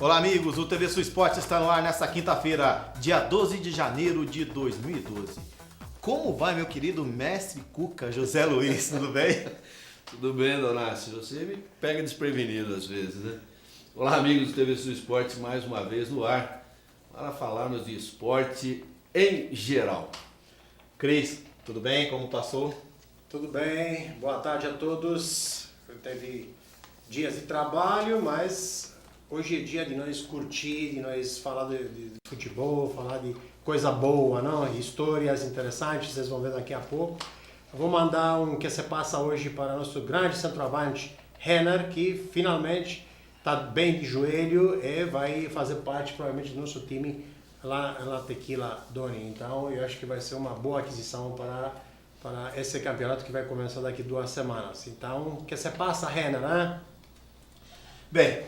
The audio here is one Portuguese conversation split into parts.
Olá amigos, o TV Sul Esporte está no ar nesta quinta-feira, dia 12 de janeiro de 2012. Como vai meu querido mestre Cuca, José Luiz, tudo bem? Tudo bem, Donácio? Você me pega desprevenido às vezes, né? Olá amigos do TV Sul Esporte, mais uma vez no ar, para falarmos de esporte em geral. Cris, tudo bem? Como passou? Tudo bem, boa tarde a todos. Teve dias de trabalho, mas hoje é dia de nós curtir, de nós falar de futebol, falar de coisa boa, não? Histórias interessantes, vocês vão ver daqui a pouco. Eu vou mandar um que se passa hoje para nosso grande centroavante, Renner, que finalmente está bem de joelho e vai fazer parte provavelmente do nosso time lá na Tequila Doni. Então eu acho que vai ser uma boa aquisição para esse campeonato que vai começar daqui 2 semanas. Então, que se passa, Renner, né? Bem,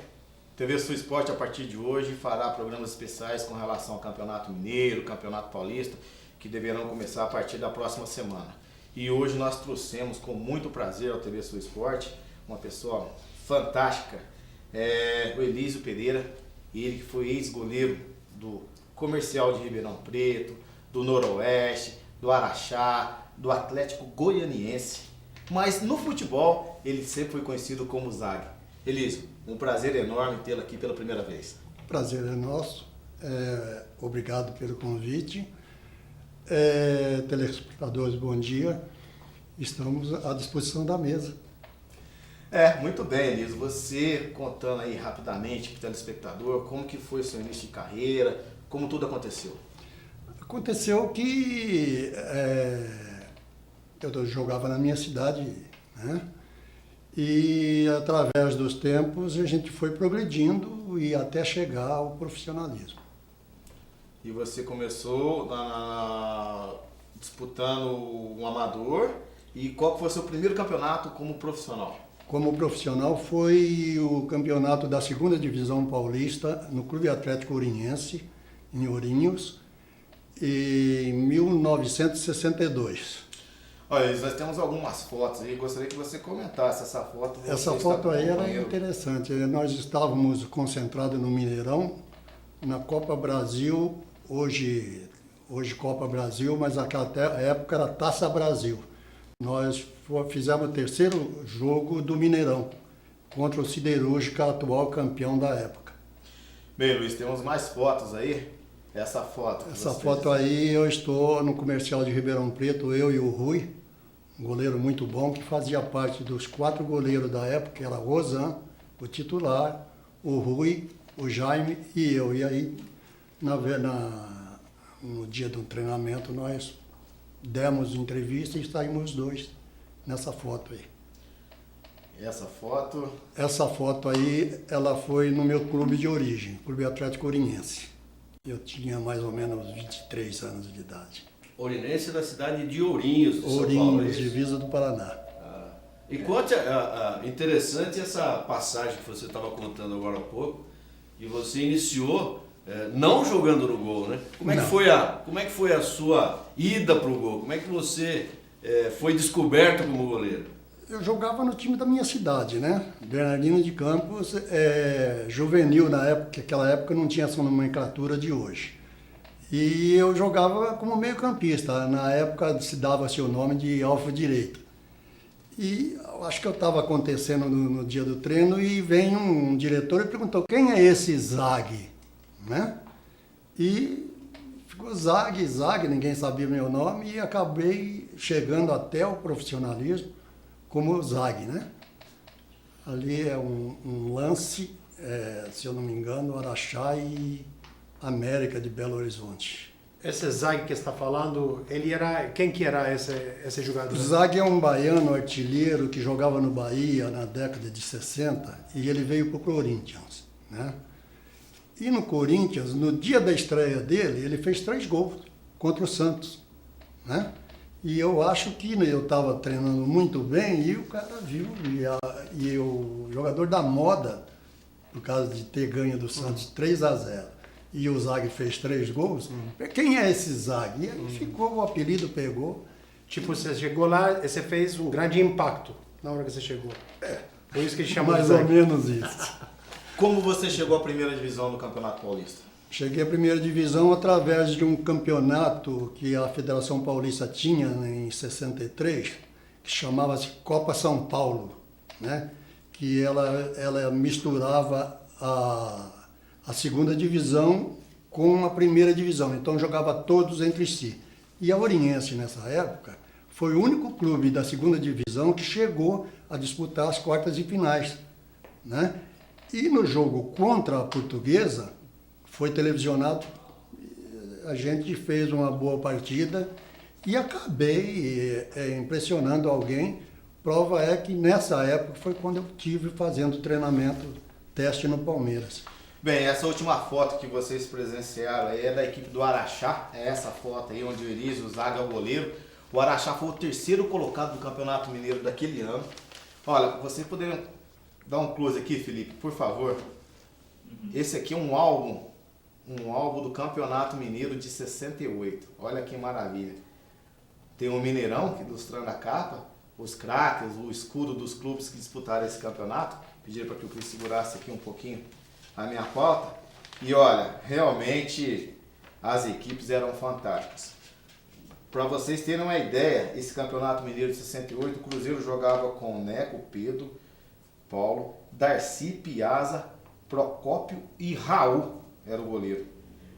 TV Sul Esporte a partir de hoje fará programas especiais com relação ao Campeonato Mineiro, Campeonato Paulista, que deverão começar a partir da próxima semana. E hoje nós trouxemos com muito prazer ao TV Sul Esporte uma pessoa fantástica, o Elísio Pereira, ele que foi ex-goleiro do Comercial de Ribeirão Preto, do Noroeste, do Araxá, do Atlético Goianiense, mas no futebol ele sempre foi conhecido como Zag. Elísio, um prazer enorme tê-lo aqui pela primeira vez. O prazer é nosso, obrigado pelo convite. Telespectadores, bom dia, estamos à disposição da mesa. Muito bem, Elísio, você contando aí rapidamente para o telespectador como que foi o seu início de carreira, como tudo aconteceu. Aconteceu que eu jogava na minha cidade, né? E através dos tempos a gente foi progredindo e até chegar ao profissionalismo. E você começou disputando um amador, e qual foi o seu primeiro campeonato como profissional? Como profissional foi o campeonato da 2ª Divisão Paulista no Clube Atlético Ourinhense, em Ourinhos, em 1962. Olha, nós temos algumas fotos aí, gostaria que você comentasse essa foto. Essa foto aí era interessante. Nós estávamos concentrados no Mineirão, na Copa Brasil, hoje Copa Brasil, mas naquela época era Taça Brasil. Nós fizemos o 3º jogo do Mineirão, contra o Siderúrgica, atual campeão da época. Bem, Luiz, temos mais fotos aí. Essa foto aí eu estou no Comercial de Ribeirão Preto, eu e o Rui, um goleiro muito bom, que fazia parte dos 4 goleiros da época, que era o Ozan, o titular, o Rui, o Jaime e eu. E aí, no dia do treinamento, nós demos entrevista e saímos os 2 nessa foto aí. Essa foto? Essa foto aí, ela foi no meu clube de origem, Clube Atlético Ourinhense. Eu tinha mais ou menos 23 anos de idade. Ourinhense da cidade de Ourinhos, de Ourinhos, São Paulo. divisa do Paraná. E conte, interessante essa passagem que você estava contando agora há pouco, que você iniciou não jogando no gol, né? Como é que foi a sua ida para o gol? Como é que você foi descoberto como goleiro? Eu jogava no time da minha cidade, né? Bernardino de Campos, juvenil na época, aquela época não tinha essa nomenclatura de hoje. E eu jogava como meio-campista, na época se dava-se o nome de alfa direito. E acho que eu estava acontecendo no dia do treino e vem um diretor e perguntou: quem é esse Zag? Né? E ficou Zag, ninguém sabia meu nome, e acabei chegando até o profissionalismo como Zag, né? Ali é um lance, se eu não me engano, Araxá e América de Belo Horizonte. Esse Zag que está falando, quem que era esse jogador? O Zag é um baiano artilheiro que jogava no Bahia na década de 60 e ele veio para o Corinthians, né? E no Corinthians, no dia da estreia dele, ele fez 3 gols contra o Santos, né? E eu acho que eu estava treinando muito bem e o cara viu, e o jogador da moda, por causa de ter ganho do Santos 3-0, e o Zag fez 3 gols, quem é esse Zag? E aí ficou, o apelido pegou. Tipo, você chegou lá e você fez um grande impacto na hora que você chegou. Por isso que ele chamou Mais de Zag. ou menos isso. Como você chegou à primeira divisão do Campeonato Paulista? Cheguei à primeira divisão através de um campeonato que a Federação Paulista tinha em 63, que chamava-se Copa São Paulo, né? Que ela misturava a segunda divisão com a primeira divisão, então jogava todos entre si. E a Oriense, nessa época, foi o único clube da segunda divisão que chegou a disputar as quartas e finais, né? E no jogo contra a Portuguesa, foi televisionado, a gente fez uma boa partida e acabei impressionando alguém. Prova é que nessa época foi quando eu estive fazendo treinamento, teste no Palmeiras. Bem, essa última foto que vocês presenciaram aí é da equipe do Araxá, é essa foto aí onde o Elísio, o Zaga é o goleiro. O Araxá foi o terceiro colocado do Campeonato Mineiro daquele ano. Olha, vocês poderiam dar um close aqui, Felipe, por favor? Esse aqui é um álbum do Campeonato Mineiro de 68. Olha que maravilha. Tem o Mineirão, que ilustrando a capa, os craques, o escudo dos clubes que disputaram esse campeonato. Pedi para que o Cris segurasse aqui um pouquinho a minha pauta. E olha, realmente as equipes eram fantásticas. Para vocês terem uma ideia, esse Campeonato Mineiro de 68, o Cruzeiro jogava com Neco, Pedro, Paulo, Darcy, Piazza, Procópio e Raul era o goleiro.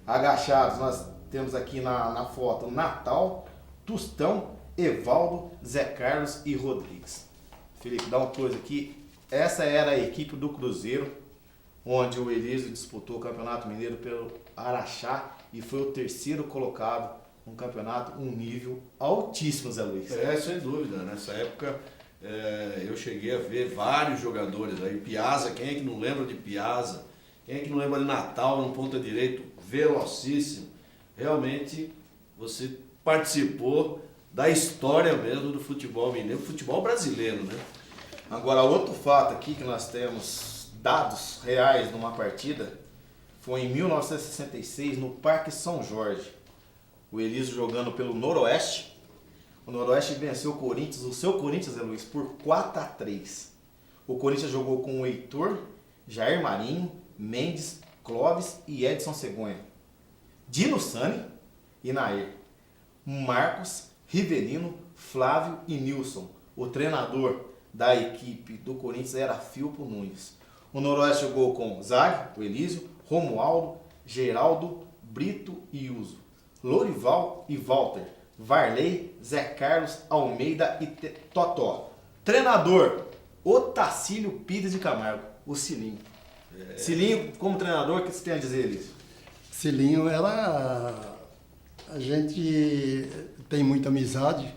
Agachados, nós temos aqui na foto Natal, Tostão, Evaldo, Zé Carlos e Rodrigues. Felipe, dá um close aqui. Essa era a equipe do Cruzeiro, onde o Elísio disputou o Campeonato Mineiro pelo Araxá e foi o terceiro colocado. Um campeonato, um nível altíssimo, Zé Luiz. Sem dúvida. Nessa época eu cheguei a ver vários jogadores aí. Piazza, quem é que não lembra de Piazza? Quem é que não lembra de Natal no ponta direito? Velocíssimo. Realmente você participou da história mesmo do futebol mineiro, futebol brasileiro, né? Agora, outro fato aqui que nós temos dados reais numa partida foi em 1966 no Parque São Jorge. O Elísio jogando pelo Noroeste. O Noroeste venceu o Corinthians, o seu Corinthians, Zé Luiz, por 4-3. O Corinthians jogou com o Heitor, Jair Marinho, Mendes, Clóvis e Edson Cegonha. Dino Sani e Nair. Marcos, Rivelino, Flávio e Nilson. O treinador da equipe do Corinthians era Filpo Nunes. O Noroeste jogou com Zague, o Elísio, Romualdo, Geraldo, Brito e Uso. Lorival e Walter, Varley, Zé Carlos, Almeida e Totó. Treinador, Otacílio Pires de Camargo, o Cilinho. Cilinho, como treinador, o que você tem a dizer, Elísio? Cilinho a gente tem muita amizade.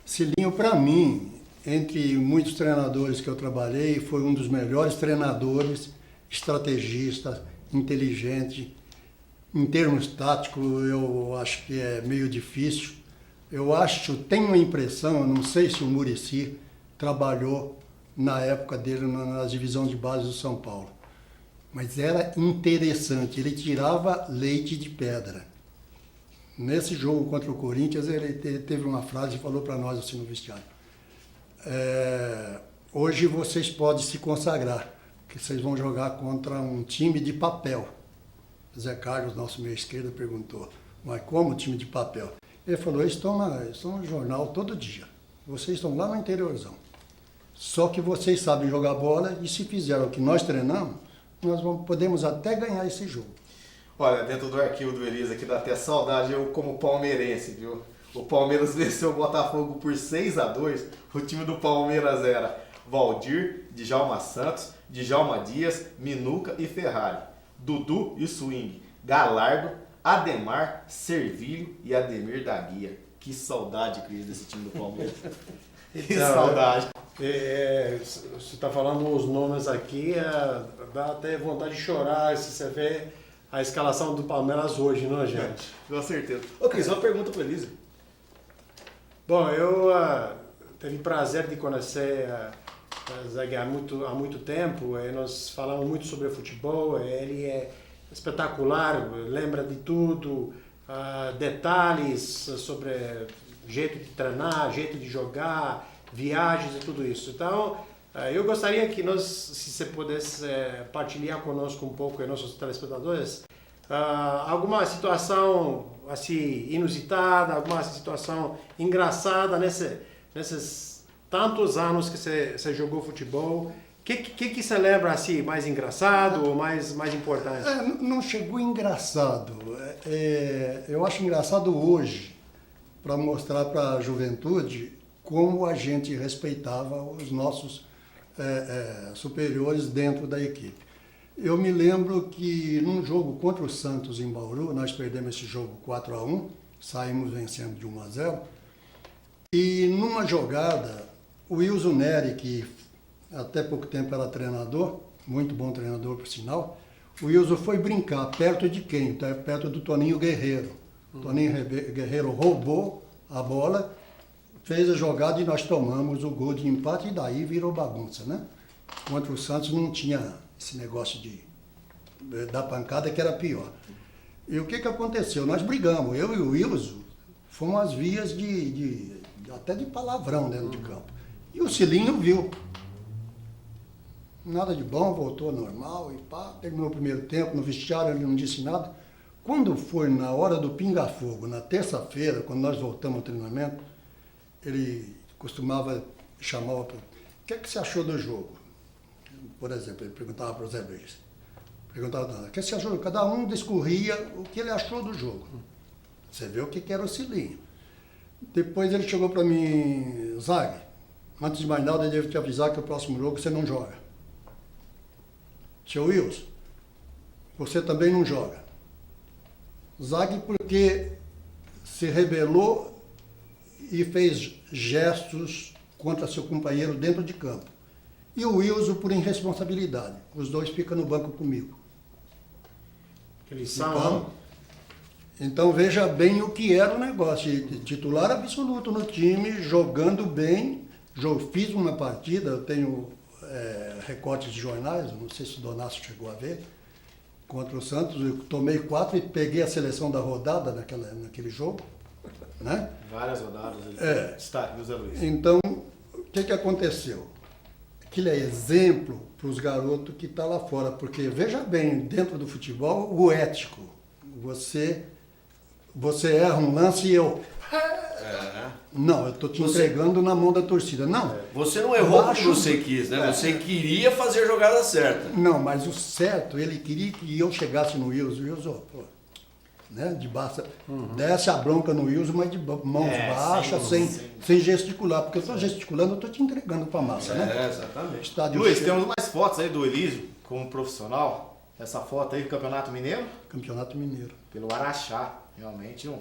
Cilinho, para mim, entre muitos treinadores que eu trabalhei, foi um dos melhores treinadores, estrategista, inteligente. Em termos táticos, eu acho que é meio difícil. Tenho uma impressão, eu não sei se o Muricy trabalhou na época dele na divisão de base do São Paulo. Mas era interessante, ele tirava leite de pedra. Nesse jogo contra o Corinthians, ele teve uma frase e falou para nós assim no vestiário. Hoje vocês podem se consagrar, que vocês vão jogar contra um time de papel. Zé Carlos, nosso meio esquerdo, perguntou, mas como time de papel? Ele falou, eles estão no jornal todo dia. Vocês estão lá no interiorzão. Só que vocês sabem jogar bola e se fizeram o que nós treinamos, nós podemos até ganhar esse jogo. Olha, dentro do arquivo do Elisa aqui dá até saudade, eu como palmeirense, viu? O Palmeiras venceu o Botafogo por 6-2. O time do Palmeiras era Valdir, Djalma Santos, Djalma Dias, Minuca e Ferrari. Dudu e Swing, Galardo, Ademar, Servilho e Ademir da Guia. Que saudade, Cris, desse time do Palmeiras. Que saudade. Você está falando os nomes aqui, dá até vontade de chorar se você vê a escalação do Palmeiras hoje, não, gente? Com certeza. Ô, Cris, uma pergunta para Elisa. Bom, eu tive o prazer de conhecer Zague há muito tempo. Nós falamos muito sobre futebol. Ele é espetacular, lembra de tudo, detalhes sobre jeito de treinar, jeito de jogar, viagens e tudo isso. Então, Eu gostaria que se você pudesse partilhar conosco um pouco, nossos telespectadores, alguma situação assim inusitada, alguma situação engraçada nesses tantos anos que você jogou futebol. Que você lembra assim mais engraçado ou mais importante? Não chegou engraçado. Eu acho engraçado hoje, para mostrar para a juventude como a gente respeitava os nossos superiores dentro da equipe. Eu me lembro que num jogo contra o Santos em Bauru, nós perdemos esse jogo 4-1, saímos vencendo de 1-0, e numa jogada, o Wilson Neri, que até pouco tempo era treinador, muito bom treinador por sinal, o Wilson foi brincar perto de quem? Perto do Toninho Guerreiro. Toninho Guerreiro roubou a bola, fez a jogada e nós tomamos o gol de empate e daí virou bagunça, né? Contra o Santos não tinha esse negócio da pancada que era pior. E o que aconteceu? Nós brigamos, eu e o Wilson, fomos às vias até de palavrão dentro de campo. E o Cilinho viu. Nada de bom, voltou normal e pá, terminou o primeiro tempo, no vestiário ele não disse nada. Quando foi na hora do pinga-fogo, na terça-feira, quando nós voltamos ao treinamento, ele costumava chamar o que é que você achou do jogo? Por exemplo, ele perguntava para o Zé Luiz. Perguntava, o que você achou? Cada um discorria o que ele achou do jogo. Você vê o que era o Cilinho. Depois ele chegou para mim, Zag, antes de mais nada eu devo te avisar que o próximo jogo você não joga. Seu Wilson, você também não joga. Zag porque se rebelou e fez gestos contra seu companheiro dentro de campo. E o Wilson por irresponsabilidade. Os dois ficam no banco comigo. Eles são... Então veja bem o que era o negócio. Titular absoluto no time, jogando bem. Fiz uma partida, eu tenho recortes de jornais, não sei se o Donácio chegou a ver, contra o Santos. Eu tomei 4 e peguei a seleção da rodada naquele jogo. Né? Várias rodadas. Está, José Luiz. Então, o que aconteceu? Aquilo é exemplo para os garotos que estão lá fora, porque veja bem, dentro do futebol, o ético. Você erra um lance e eu... Não, eu estou te entregando na mão da torcida. Não. Você não errou porque você quis, né? Você queria fazer a jogada certa. Não, mas o certo, ele queria que eu chegasse no Wilson, pô, né? De baixo, desce a bronca no Wilson, mas de mãos baixas, sem gesticular, porque eu estou gesticulando, eu estou te entregando para a massa, né? Exatamente. Estádio Luiz, cheio. temos mais fotos aí do Elísio como profissional. Essa foto aí do Campeonato Mineiro? Campeonato Mineiro. Pelo Araxá, realmente um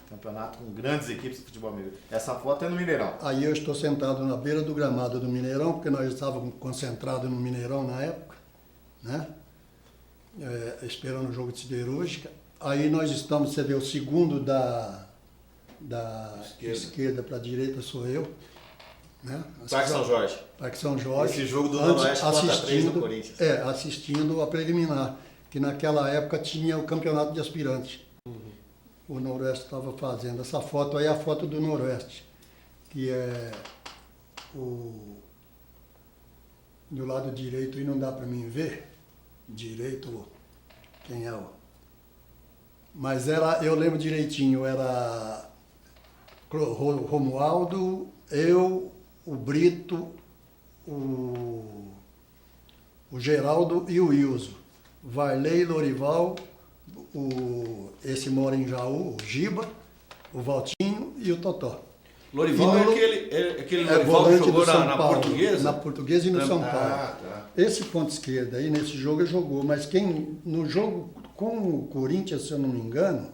campeonato com grandes equipes de futebol mineiro. Essa foto é no Mineirão. Aí eu estou sentado na beira do gramado do Mineirão, porque nós estávamos concentrados no Mineirão na época, né? Esperando o jogo de siderúrgica. Aí nós estamos, você vê, o segundo da esquerda para a direita sou eu. Né? Parque São Jorge. Parque São Jorge. Esse jogo do Noroeste 4-3 do Corinthians. Assistindo a preliminar, que naquela época tinha o campeonato de aspirantes. O Noroeste estava fazendo. Essa foto aí é a foto do Noroeste, que é do lado direito, e não dá para mim ver direito quem é o... Mas eu lembro direitinho, era Romualdo, eu, o Brito, o Geraldo e o Wilson. Varley, Lorival, esse mora em Jaú, o Giba, o Valtinho e o Totó. Lorival é aquele Lorival que jogou na Portuguesa? Na Portuguesa e no São Paulo. Tá. Esse ponto esquerdo aí, nesse jogo, ele jogou, mas no jogo com o Corinthians, se eu não me engano,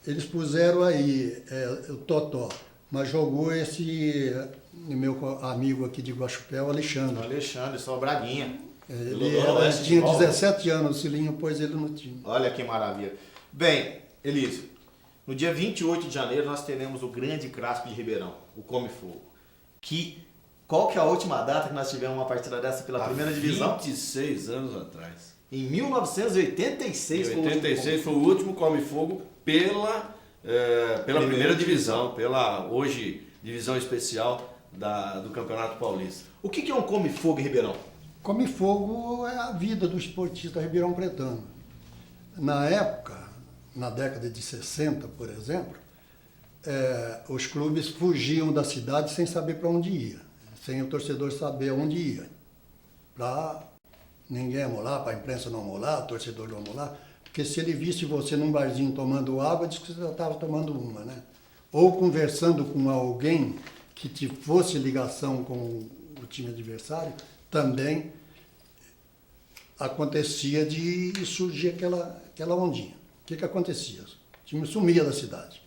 eles puseram aí o Totó, mas jogou esse meu amigo aqui de Guaxupé, o Alexandre. O Alexandre, só Braguinha. Ele tinha 17 anos, o Cilinho pôs ele no time. Olha que maravilha. Bem, Elísio, no dia 28 de janeiro nós teremos o grande clássico de Ribeirão, o Come Fogo. Qual que é a última data que nós tivemos uma partida dessa pela primeira divisão? 26 anos atrás. Em 1986 Em 86 foi o último Come Fogo pela primeira divisão, pela hoje divisão especial do Campeonato Paulista. O que é um come-fogo em Ribeirão? Come-fogo é a vida do esportista ribeirão-pretano. Na época, na década de 60, por exemplo, os clubes fugiam da cidade sem saber para onde ia, sem o torcedor saber onde ia. Para ninguém amolar, para a imprensa não amolar, o torcedor não amolar, porque se ele visse você num barzinho tomando água, disse que você já estava tomando uma, né? Ou conversando com alguém que te fosse ligação com o time adversário, também acontecia de surgir aquela ondinha. O que acontecia? O time sumia da cidade.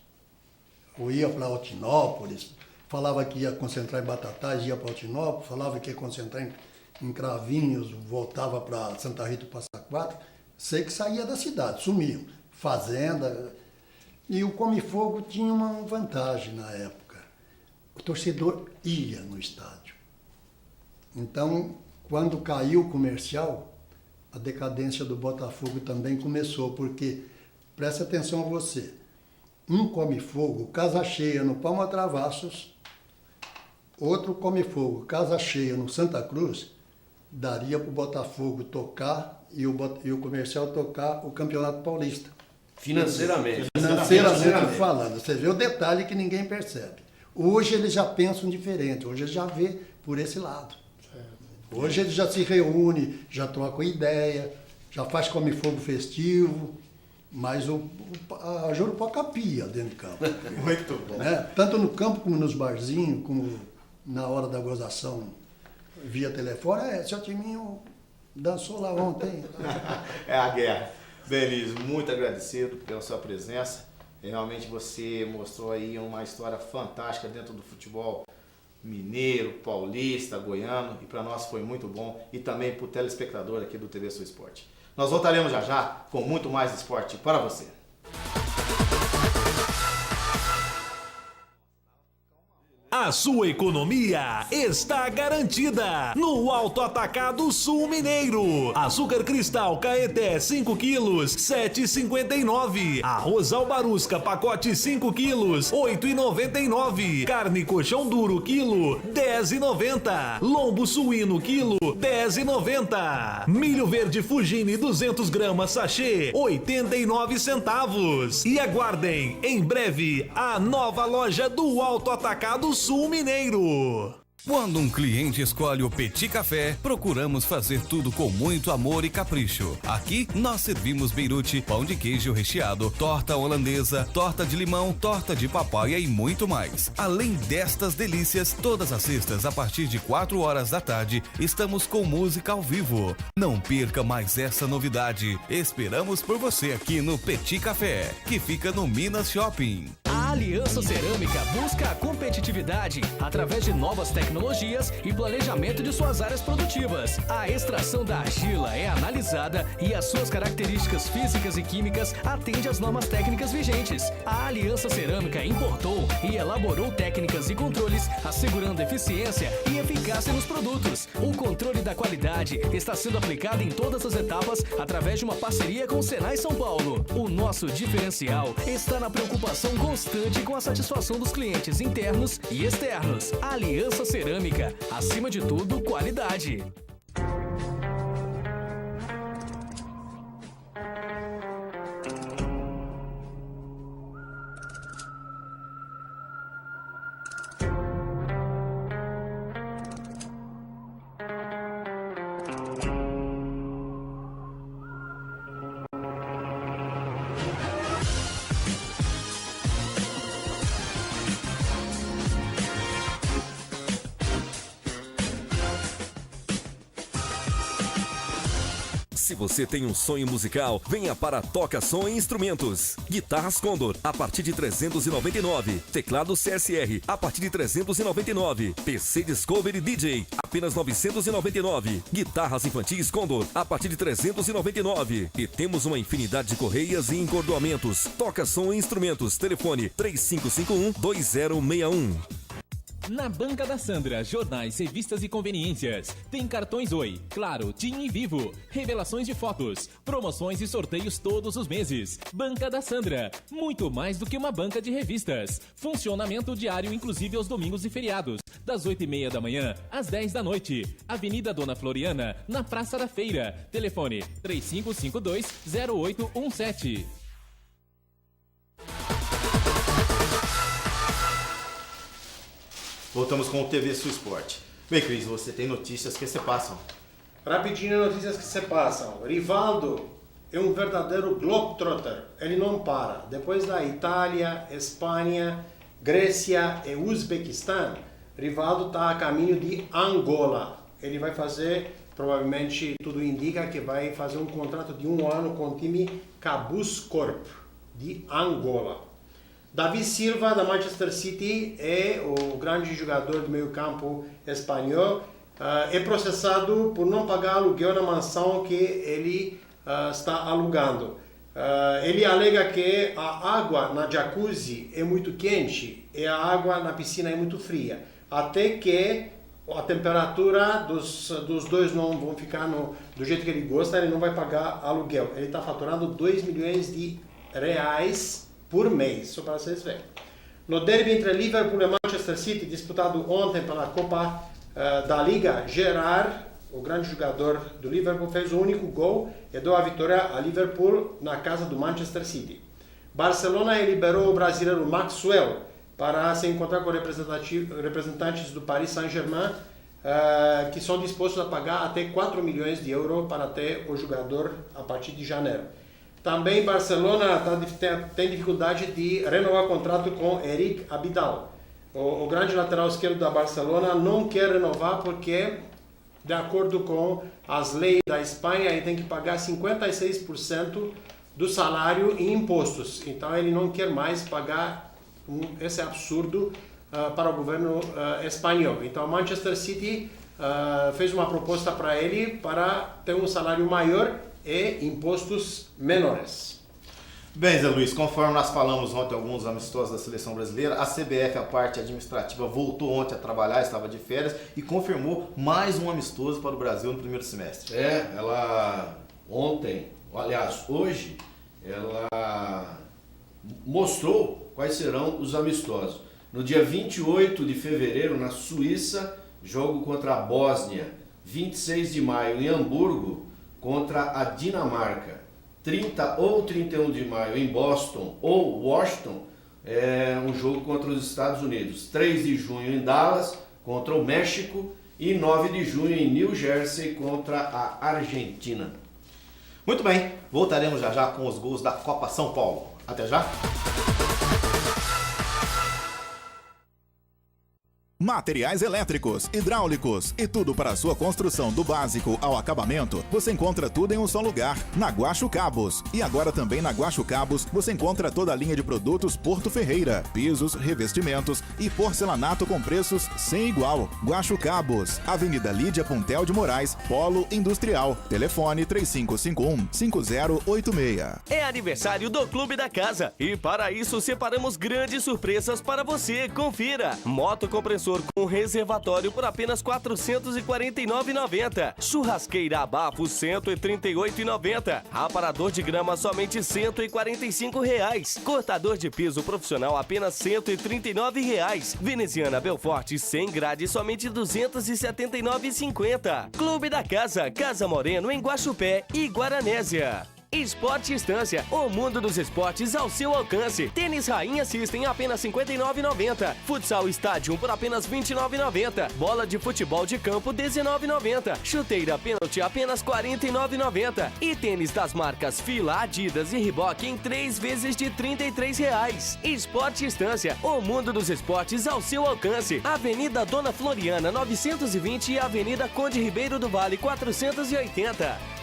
Ou ia para Altinópolis, falava que ia concentrar em Batatais, ia para Altinópolis, falava que ia concentrar em Cravinhos, voltava para Santa Rita do Passa Quatro. Sei que saía da cidade, sumiam. Fazenda. E o Come-Fogo tinha uma vantagem na época. O torcedor ia no estádio. Então, quando caiu o comercial, a decadência do Botafogo também começou, porque, preste atenção a você, um Come-Fogo, casa cheia no Palma Travassos, outro Come-Fogo, casa cheia no Santa Cruz, daria para o Botafogo tocar e o comercial tocar o Campeonato Paulista. Financeiramente falando. Você vê o detalhe que ninguém percebe. Hoje eles já pensam diferente, hoje eles já vê por esse lado. Hoje eles já se reúnem, já trocam ideia, já faz Come-Fogo festivo, mas a Jurupoca pia dentro de campo. Muito bom. Né? Tanto no campo como nos barzinhos, como na hora da gozação via telefone. Seu timinho dançou lá ontem. É a guerra. Belis, muito agradecido pela sua presença. Realmente você mostrou aí uma história fantástica dentro do futebol mineiro, paulista, goiano, e para nós foi muito bom, e também para o telespectador aqui do TV Sul Esporte. Nós voltaremos já já com muito mais esporte para você. A sua economia está garantida no Alto Atacado Sul Mineiro. Açúcar cristal Caeté 5 quilos, 7,59. Arroz Albarusca pacote 5 quilos, 8,99. Carne colchão duro quilo, 10,90. Lombo suíno quilo, 10,90. Milho verde Fugini 200 gramas sachê, 89 centavos. E aguardem, em breve, a nova loja do Alto Atacado Sul Mineiro. Quando um cliente escolhe o Petit Café, procuramos fazer tudo com muito amor e capricho. Aqui, nós servimos beirute, pão de queijo recheado, torta holandesa, torta de limão, torta de papaya e muito mais. Além destas delícias, todas as sextas, a partir de 4 horas da tarde, estamos com música ao vivo. Não perca mais essa novidade. Esperamos por você aqui no Petit Café, que fica no Minas Shopping. A Aliança Cerâmica busca a competitividade através de novas tecnologias e planejamento de suas áreas produtivas. A extração da argila é analisada e as suas características físicas e químicas atendem às normas técnicas vigentes. A Aliança Cerâmica importou e elaborou técnicas e controles assegurando eficiência e eficácia nos produtos. O controle da qualidade está sendo aplicado em todas as etapas através de uma parceria com o Senai São Paulo. O nosso diferencial está na preocupação constante com a satisfação dos clientes internos e externos. Aliança Cerâmica, acima de tudo, qualidade. Se você tem um sonho musical, venha para Toca Som e Instrumentos. Guitarras Condor, a partir de 399. Teclado CSR, a partir de 399. PC Discovery DJ, apenas 999. Guitarras infantis Condor, a partir de 399. E temos uma infinidade de correias e encordoamentos. Toca Som e Instrumentos, telefone 3551-2061. Na Banca da Sandra, jornais, revistas e conveniências. Tem cartões Oi, Claro, TIM e Vivo. Revelações de fotos, promoções e sorteios todos os meses. Banca da Sandra, muito mais do que uma banca de revistas. Funcionamento diário, inclusive aos domingos e feriados. Das 8h30 da manhã às 10 da noite. Avenida Dona Floriana, na Praça da Feira. Telefone 3552-0817. Voltamos com o TV Sul Esporte. Bem, Cris, você tem notícias que se passam. Rapidinho, notícias que se passam. Rivaldo é um verdadeiro globetrotter. Ele não para. Depois da Itália, Espanha, Grécia e Uzbequistão, Rivaldo está a caminho de Angola. Ele vai fazer, provavelmente, tudo indica que vai fazer um contrato de 1 ano com o time Cabuscorp de Angola. Davi Silva, da Manchester City, é o grande jogador do meio-campo espanhol. É processado por não pagar aluguel na mansão que ele está alugando. Ele alega que a água na jacuzzi é muito quente e a água na piscina é muito fria. Até que a temperatura dos dois não vão ficar do jeito que ele gosta, ele não vai pagar aluguel. Ele está faturando 2 milhões de reais por mês, só para vocês verem. No derby entre Liverpool e Manchester City, disputado ontem pela Copa da Liga, Gerrard, o grande jogador do Liverpool, fez o único gol e deu a vitória a Liverpool na casa do Manchester City. Barcelona liberou o brasileiro Maxwell para se encontrar com representantes do Paris Saint-Germain, que são dispostos a pagar até 4 milhões de euros para ter o jogador a partir de janeiro. Também Barcelona tem dificuldade de renovar o contrato com Eric Abidal. O grande lateral esquerdo da Barcelona não quer renovar porque, de acordo com as leis da Espanha, ele tem que pagar 56% do salário em impostos. Então ele não quer mais pagar esse absurdo para o governo espanhol. Então Manchester City fez uma proposta para ele para ter um salário maior e impostos menores. Bem, Zé Luiz, conforme nós falamos ontem alguns amistosos da seleção brasileira, a CBF, a parte administrativa, voltou ontem a trabalhar, estava de férias e confirmou mais um amistoso para o Brasil no primeiro semestre. Ela ontem, aliás, hoje, ela mostrou quais serão os amistosos. No dia 28 de fevereiro, na Suíça, jogo contra a Bósnia. 26 de maio, em Hamburgo, contra a Dinamarca. 30 ou 31 de maio em Boston ou Washington, um jogo contra os Estados Unidos. 3 de junho em Dallas contra o México e 9 de junho em New Jersey contra a Argentina. Muito bem, voltaremos já já com os gols da Copa São Paulo. Até já! Materiais elétricos, hidráulicos e tudo para a sua construção do básico ao acabamento, você encontra tudo em um só lugar, na Guacho Cabos. E agora também na Guacho Cabos você encontra toda a linha de produtos Porto Ferreira, pisos, revestimentos e porcelanato com preços sem igual. Guacho Cabos, Avenida Lídia Puntel de Moraes, Polo Industrial. Telefone 3551-5086. É aniversário do Clube da Casa e para isso separamos grandes surpresas para você. Confira! Moto compressor com reservatório por apenas R$ 449,90. Churrasqueira a bafo R$ 138,90. Aparador de grama somente R$ 145. Cortador de piso profissional apenas R$ 139. Veneziana Belforte 100 grades somente R$ 279,50. Clube da Casa, Casa Moreno em Guaxupé e Guaranésia. Esporte Estância, o mundo dos esportes ao seu alcance. Tênis Rainha System apenas R$ 59,90. Futsal Stadium por apenas R$ 29,90. Bola de futebol de campo R$ 19,90. Chuteira pênalti apenas R$ 49,90. E tênis das marcas Fila, Adidas e Reebok em 3 vezes de R$ 33. Esporte Estância, o mundo dos esportes ao seu alcance. Avenida Dona Floriana 920 e Avenida Conde Ribeiro do Vale 480.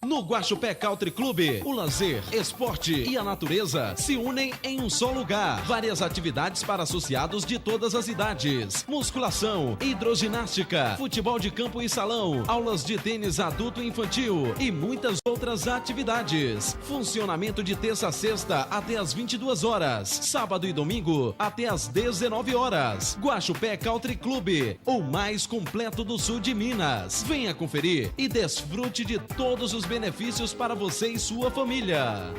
No Guaxupé Country Club, o lazer, esporte e a natureza se unem em um só lugar. Várias atividades para associados de todas as idades. Musculação, hidroginástica, futebol de campo e salão, aulas de tênis adulto e infantil e muitas outras atividades. Funcionamento de terça a sexta até às 22 horas. Sábado e domingo até às 19 horas. Guaxupé Country Club, o mais completo do sul de Minas. Venha conferir e desfrute de todos os benefícios para você e sua família.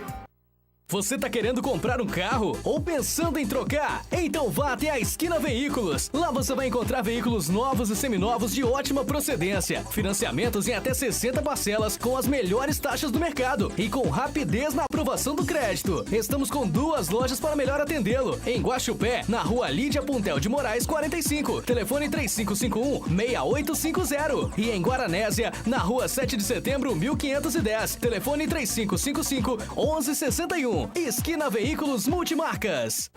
Você tá querendo comprar um carro ou pensando em trocar? Então vá até a Esquina Veículos. Lá você vai encontrar veículos novos e seminovos de ótima procedência, financiamentos em até 60 parcelas com as melhores taxas do mercado e com rapidez na aprovação do crédito. Estamos com 2 lojas para melhor atendê-lo. Em Guaxupé, na Rua Lídia Puntel de Moraes 45, telefone 3551-6850. E em Guaranésia, na Rua 7 de Setembro 1510, telefone 3555-1161. Esquina Veículos Multimarcas.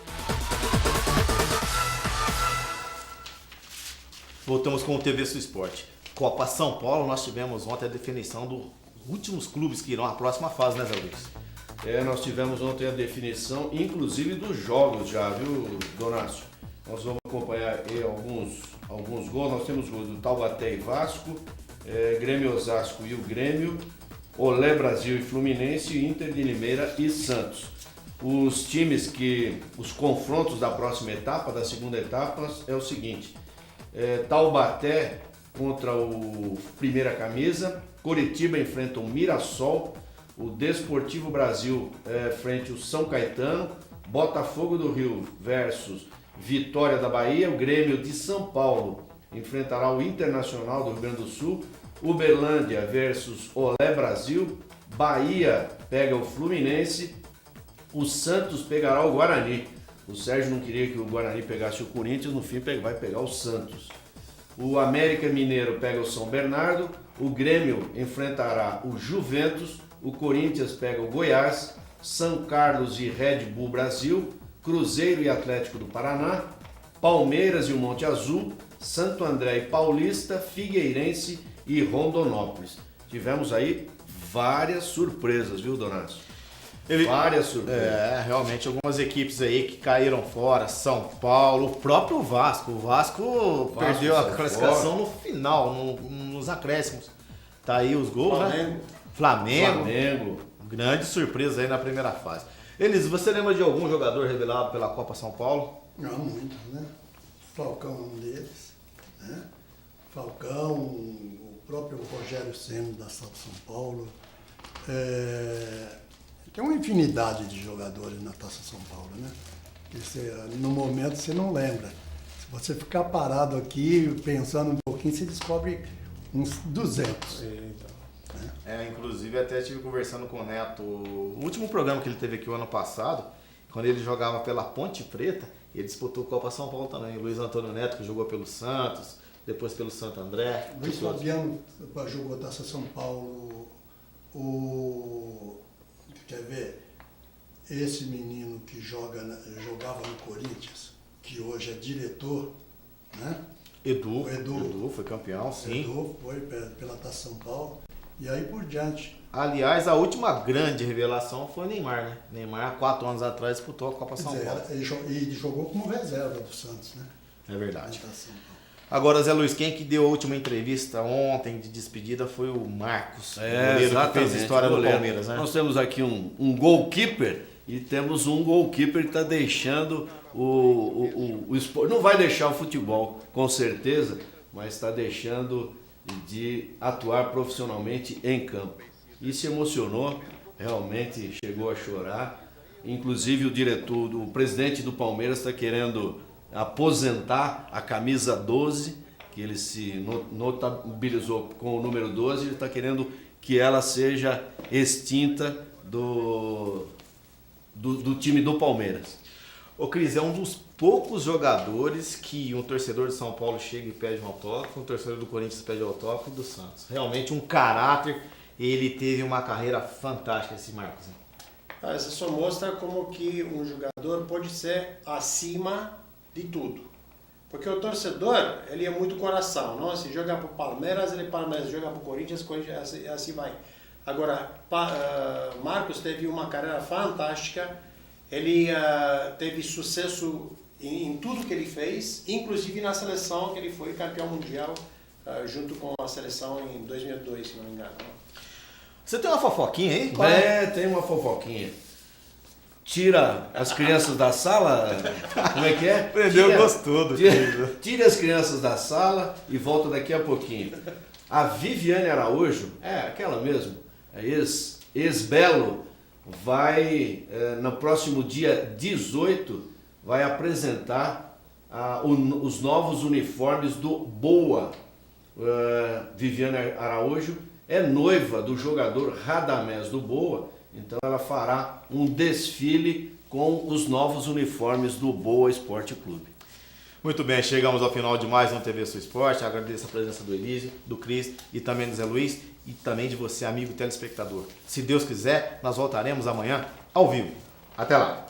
Voltamos com o TV Sul Esporte. Copa São Paulo, nós tivemos ontem a definição dos últimos clubes que irão à próxima fase, né, Zé Luiz? Nós tivemos ontem a definição, inclusive dos jogos já, viu, Donácio? Nós vamos acompanhar aí alguns gols. Nós temos gols do Taubaté e Vasco, Grêmio Osasco e o Grêmio, Olé Brasil e Fluminense, Inter de Limeira e Santos. Os confrontos da próxima etapa, da segunda etapa, é o seguinte: Taubaté contra o Primeira Camisa, Coritiba enfrenta o Mirassol, o Desportivo Brasil frente ao São Caetano, Botafogo do Rio versus Vitória da Bahia, o Grêmio de São Paulo enfrentará o Internacional do Rio Grande do Sul, Uberlândia versus Olé Brasil, Bahia pega o Fluminense, o Santos pegará o Guarani. O Sérgio não queria que o Guarani pegasse o Corinthians, no fim vai pegar o Santos. O América Mineiro pega o São Bernardo, o Grêmio enfrentará o Juventus, o Corinthians pega o Goiás, São Carlos e Red Bull Brasil, Cruzeiro e Atlético do Paraná, Palmeiras e o Monte Azul, Santo André e Paulista, Figueirense e Rondonópolis. Tivemos aí várias surpresas, viu, Donácio? Várias surpresas. Realmente algumas equipes aí que caíram fora, São Paulo, o próprio Vasco. O Vasco perdeu a classificação no final, nos acréscimos. Tá aí os gols, Flamengo. Flamengo. Grande surpresa aí na primeira fase. Elis, você lembra de algum jogador revelado pela Copa São Paulo? Não, muito, né? Falcão é um deles, né? Falcão, o próprio Rogério Ceni da São Paulo. Tem uma infinidade de jogadores na Taça São Paulo, né? Que no momento você não lembra. Se você ficar parado aqui, pensando um pouquinho, você descobre uns 200. Inclusive até estive conversando com o Neto, o último programa que ele teve aqui o ano passado, quando ele jogava pela Ponte Preta, ele disputou Copa São Paulo também. O Luiz Antônio Neto, que jogou pelo Santos, depois pelo Santo André. Luiz Fabiano jogou Taça São Paulo. Quer ver? Esse menino que jogava no Corinthians, que hoje é diretor, né? Edu foi campeão, sim. Edu foi pela Taça São Paulo. E aí por diante. Aliás, a última grande revelação foi o Neymar, né? Neymar, há 4 anos atrás, disputou a Copa São Paulo. Ele jogou como reserva do Santos, né? É verdade. Agora, Zé Luiz, quem que deu a última entrevista ontem de despedida foi o Marcos, goleiro que fez história do Palmeiras, né? Nós temos aqui um goalkeeper e temos um goalkeeper que está deixando o esporte. Não vai deixar o futebol, com certeza, mas está deixando de atuar profissionalmente em campo. E se emocionou, realmente chegou a chorar. Inclusive o presidente do Palmeiras está querendo aposentar a camisa 12, que ele se notabilizou com o número 12, ele está querendo que ela seja extinta do time do Palmeiras. Ô Cris, é um dos poucos jogadores que um torcedor de São Paulo chega e pede um autógrafo, um torcedor do Corinthians pede um autógrafo do Santos. Realmente um caráter, ele teve uma carreira fantástica, esse Marcos. Isso só mostra como que um jogador pode ser acima de tudo. Porque o torcedor, ele é muito coração, não? Se joga pro Palmeiras, ele Palmeiras, joga pro Corinthians, assim vai. Agora, Marcos teve uma carreira fantástica, ele teve sucesso em tudo que ele fez, inclusive na seleção, que ele foi campeão mundial junto com a seleção em 2002, se não me engano. Você tem uma fofoquinha aí? Tem uma fofoquinha. Tira as crianças da sala, como é que é? Prendeu, gostou do tira as crianças da sala e volta daqui a pouquinho. A Viviane Araújo, aquela mesmo, ex-Belo, vai, no próximo dia 18, vai apresentar os novos uniformes do Boa. Viviane Araújo é noiva do jogador Radamés do Boa, então ela fará um desfile com os novos uniformes do Boa Esporte Clube. Muito bem, chegamos ao final de mais um TV Sua Esporte. Agradeço a presença do Elísio, do Cris e também do Zé Luiz e também de você, amigo telespectador. Se Deus quiser, nós voltaremos amanhã ao vivo. Até lá!